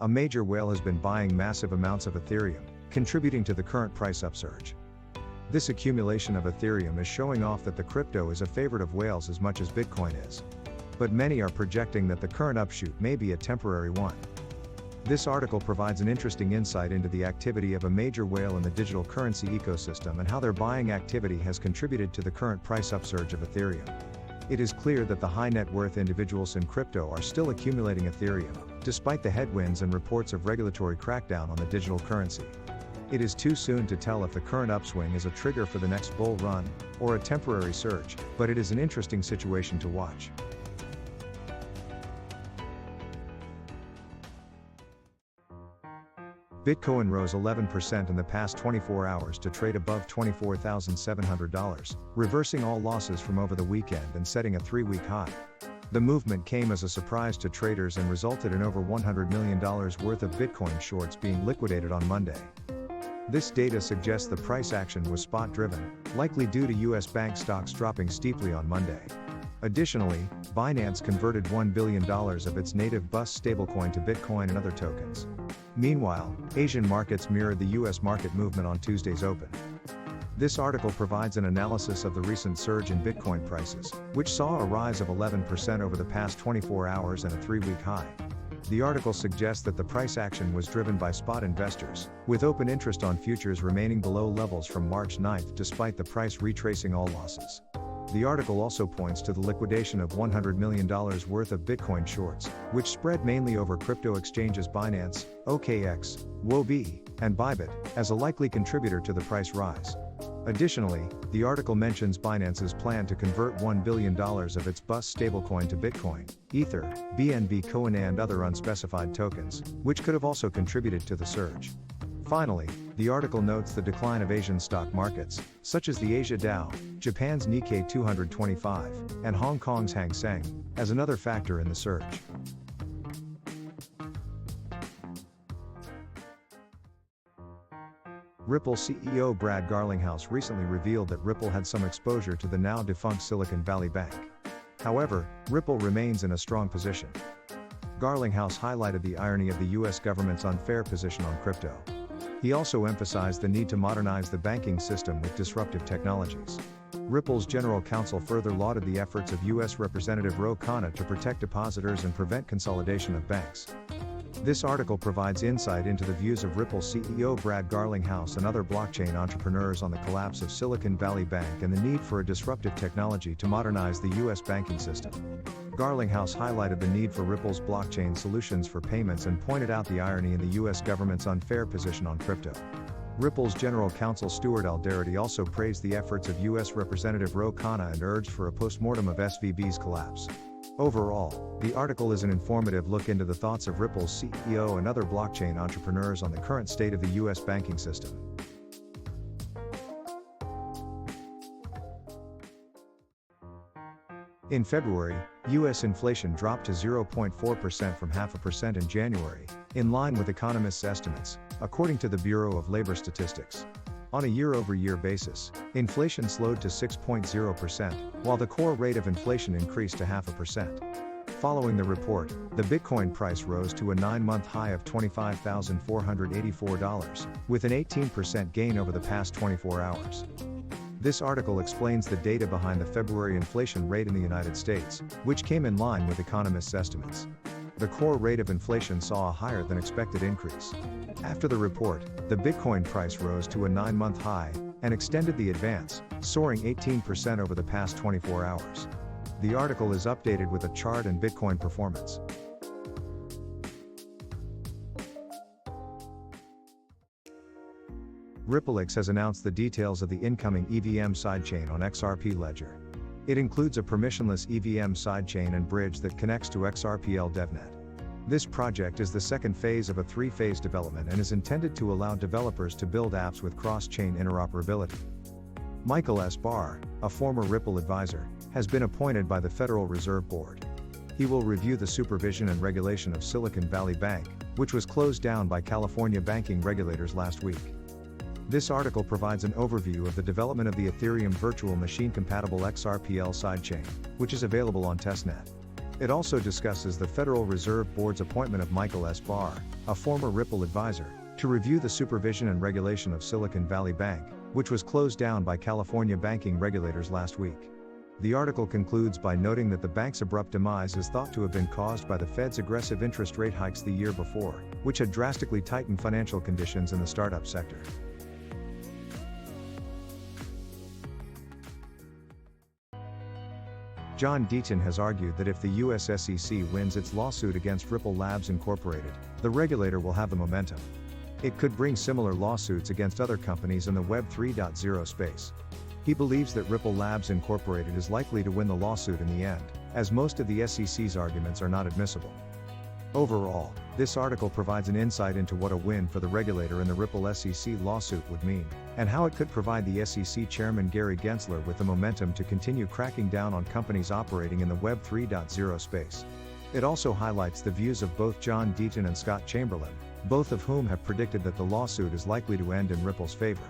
a major whale has been buying massive amounts of Ethereum, contributing to the current price upsurge. This accumulation of Ethereum is showing off that the crypto is a favorite of whales as much as Bitcoin is. But many are projecting that the current upshoot may be a temporary one. This article provides an interesting insight into the activity of a major whale in the digital currency ecosystem and how their buying activity has contributed to the current price upsurge of Ethereum. It is clear that the high net worth individuals in crypto are still accumulating Ethereum, despite the headwinds and reports of regulatory crackdown on the digital currency. It is too soon to tell if the current upswing is a trigger for the next bull run, or a temporary surge, but it is an interesting situation to watch. Bitcoin rose 11% in the past 24 hours to trade above $24,700, reversing all losses from over the weekend and setting a 3-week high. The movement came as a surprise to traders and resulted in over $100 million worth of Bitcoin shorts being liquidated on Monday. This data suggests the price action was spot-driven, likely due to US bank stocks dropping steeply on Monday. Additionally, Binance converted $1 billion of its native BUS stablecoin to Bitcoin and other tokens. Meanwhile, Asian markets mirrored the US market movement on Tuesday's open. This article provides an analysis of the recent surge in Bitcoin prices, which saw a rise of 11% over the past 24 hours and a 3-week high. The article suggests that the price action was driven by spot investors, with open interest on futures remaining below levels from March 9 despite the price retracing all losses. The article also points to the liquidation of $100 million worth of Bitcoin shorts, which spread mainly over crypto exchanges Binance, OKX, Huobi, and Bybit, as a likely contributor to the price rise. Additionally, the article mentions Binance's plan to convert $1 billion of its BUS stablecoin to Bitcoin, Ether, Bbaco and other unspecified tokens, which could have also contributed to the surge. Finally, the article notes the decline of Asian stock markets, such as the Asia Dow, Japan's Nikkei 225, and Hong Kong's Hang Seng, as another factor in the surge. Ripple CEO Brad Garlinghouse recently revealed that Ripple had some exposure to the now defunct Silicon Valley Bank. However, Ripple remains in a strong position. Garlinghouse highlighted the irony of the US government's unfair position on crypto. He also emphasized the need to modernize the banking system with disruptive technologies. Ripple's general counsel further lauded the efforts of US Representative Ro Khanna to protect depositors and prevent consolidation of banks. This article provides insight into the views of Ripple CEO Brad Garlinghouse and other blockchain entrepreneurs on the collapse of Silicon Valley Bank and the need for a disruptive technology to modernize the US banking system. Garlinghouse highlighted the need for Ripple's blockchain solutions for payments and pointed out the irony in the US government's unfair position on crypto. Ripple's general counsel Stuart Alderety also praised the efforts of US Representative Ro Khanna and urged for a postmortem of SVB's collapse. Overall, the article is an informative look into the thoughts of Ripple's CEO and other blockchain entrepreneurs on the current state of the US banking system. In February, US inflation dropped to 0.4% from 0.5% in January, in line with economists' estimates, according to the Bureau of Labor Statistics. On a year-over-year basis, inflation slowed to 6.0%, while the core rate of inflation increased to 0.5%. Following the report, the Bitcoin price rose to a 9-month high of $25,484, with an 18% gain over the past 24 hours. This article explains the data behind the February inflation rate in the United States, which came in line with economists' estimates. The core rate of inflation saw a higher than expected increase. After the report, the Bitcoin price rose to a 9-month high, and extended the advance, soaring 18% over the past 24 hours. The article is updated with a chart and Bitcoin performance. RippleX has announced the details of the incoming EVM sidechain on XRP Ledger. It includes a permissionless EVM sidechain and bridge that connects to XRPL DevNet. This project is the second phase of a 3-phase development and is intended to allow developers to build apps with cross-chain interoperability. Michael S. Barr, a former Ripple advisor, has been appointed by the Federal Reserve Board. He will review the supervision and regulation of Silicon Valley Bank, which was closed down by California banking regulators last week. This article provides an overview of the development of the Ethereum virtual machine-compatible XRPL sidechain, which is available on testnet. It also discusses the Federal Reserve Board's appointment of Michael S. Barr, a former Ripple advisor, to review the supervision and regulation of Silicon Valley Bank, which was closed down by California banking regulators last week. The article concludes by noting that the bank's abrupt demise is thought to have been caused by the Fed's aggressive interest rate hikes the year before, which had drastically tightened financial conditions in the startup sector. John Deaton has argued that if the US SEC wins its lawsuit against Ripple Labs Incorporated, the regulator will have the momentum. It could bring similar lawsuits against other companies in the Web 3.0 space. He believes that Ripple Labs Incorporated is likely to win the lawsuit in the end, as most of the SEC's arguments are not admissible. Overall, this article provides an insight into what a win for the regulator in the Ripple SEC lawsuit would mean, and how it could provide the SEC chairman Gary Gensler with the momentum to continue cracking down on companies operating in the Web 3.0 space. It also highlights the views of both John Deaton and Scott Chamberlain, both of whom have predicted that the lawsuit is likely to end in Ripple's favor.